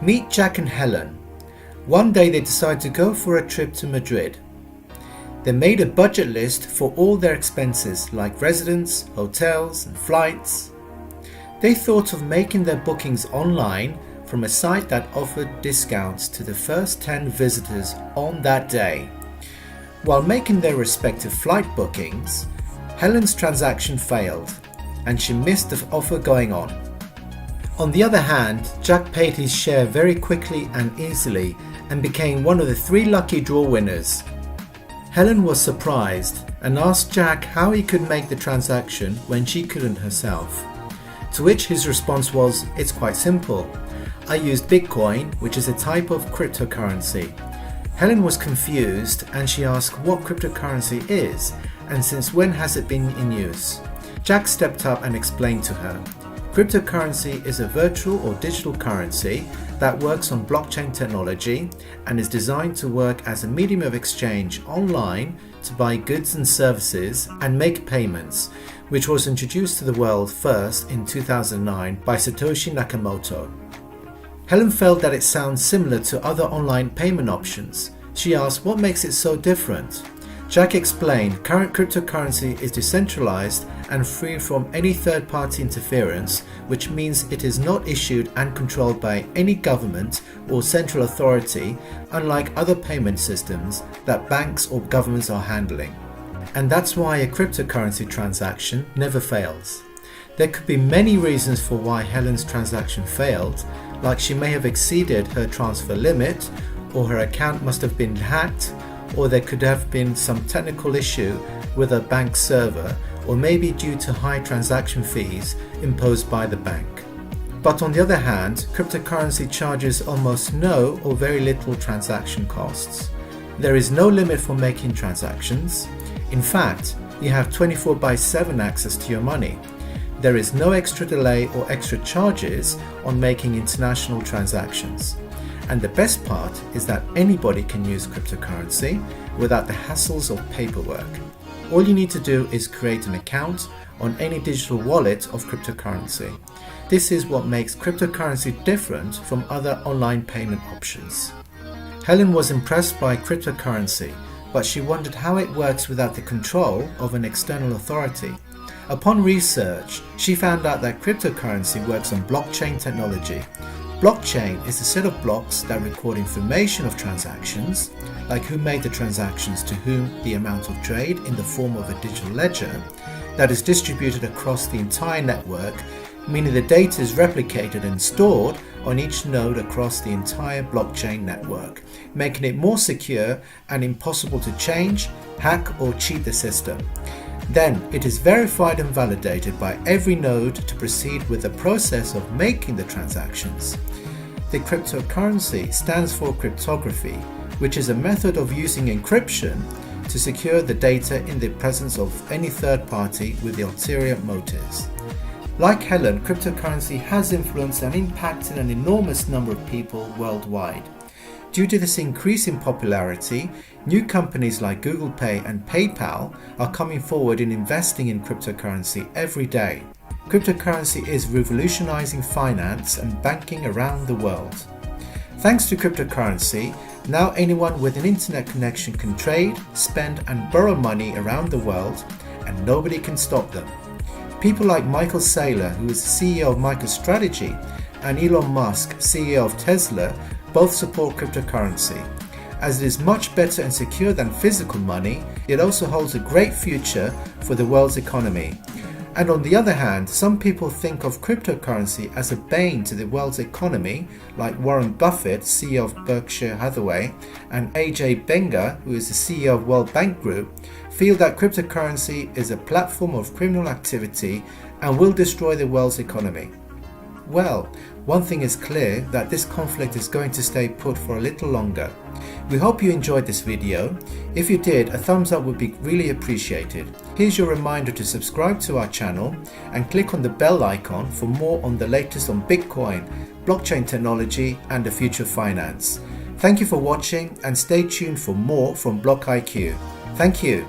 Meet Jack and Helen. One day they decide to go for a trip to Madrid. They made a budget list for all their expenses like residence, hotels and flights. They thought of making their bookings online from a site that offered discounts to the first 10 visitors on that day. While making their respective flight bookings, Helen's transaction failed and she missed the offer going on. On the other hand, Jack paid his share very quickly and easily and became one of the 3 lucky draw winners. Helen was surprised and asked Jack how he could make the transaction when she couldn't herself. To which his response was, "It's quite simple. I used Bitcoin, which is a type of cryptocurrency." Helen was confused and she asked what cryptocurrency is and since when has it been in use. Jack stepped up and explained to her. Cryptocurrency is a virtual or digital currency that works on blockchain technology and is designed to work as a medium of exchange online to buy goods and services and make payments, which was introduced to the world first in 2009 by Satoshi Nakamoto. Helen felt that it sounds similar to other online payment options. She asked what makes it so different. Jack explained current cryptocurrency is decentralized and free from any third-party interference, which means it is not issued and controlled by any government or central authority, unlike other payment systems that banks or governments are handling. And that's why a cryptocurrency transaction never fails. There could be many reasons for why Helen's transaction failed, like she may have exceeded her transfer limit, or her account must have been hacked, or there could have been some technical issue with a bank server, or maybe due to high transaction fees imposed by the bank. But on the other hand, cryptocurrency charges almost no or very little transaction costs. There is no limit for making transactions. In fact, you have 24/7 access to your money. There is no extra delay or extra charges on making international transactions. And the best part is that anybody can use cryptocurrency without the hassles of paperwork. All you need to do is create an account on any digital wallet of cryptocurrency. This is what makes cryptocurrency different from other online payment options. Helen was impressed by cryptocurrency, but she wondered how it works without the control of an external authority. Upon research, she found out that cryptocurrency works on blockchain technology. Blockchain is a set of blocks that record information of transactions, like who made the transactions to whom, the amount of trade in the form of a digital ledger, that is distributed across the entire network, meaning the data is replicated and stored on each node across the entire blockchain network, making it more secure and impossible to change, hack or cheat the system. Then it is verified and validated by every node to proceed with the process of making the transactions. The cryptocurrency stands for cryptography, which is a method of using encryption to secure the data in the presence of any third party with ulterior motives. Like Helen, cryptocurrency has influenced and impacted an enormous number of people worldwide. Due to this increase in popularity, new companies like Google Pay and PayPal are coming forward in investing in cryptocurrency every day. Cryptocurrency is revolutionizing finance and banking around the world. Thanks to cryptocurrency, now anyone with an internet connection can trade, spend and borrow money around the world, and nobody can stop them. People like Michael Saylor, who is the CEO of MicroStrategy, and Elon Musk, CEO of Tesla, both support cryptocurrency. As it is much better and secure than physical money, it also holds a great future for the world's economy. And on the other hand, some people think of cryptocurrency as a bane to the world's economy, like Warren Buffett, CEO of Berkshire Hathaway, and Ajay Benga, who is the CEO of World Bank Group, feel that cryptocurrency is a platform of criminal activity and will destroy the world's economy. Well, one thing is clear, that this conflict is going to stay put for a little longer. We hope you enjoyed this video. If you did, a thumbs up would be really appreciated. Here's your reminder to subscribe to our channel and click on the bell icon for more on the latest on Bitcoin, blockchain technology and the future of finance. Thank you for watching and stay tuned for more from BlockIQ. Thank you.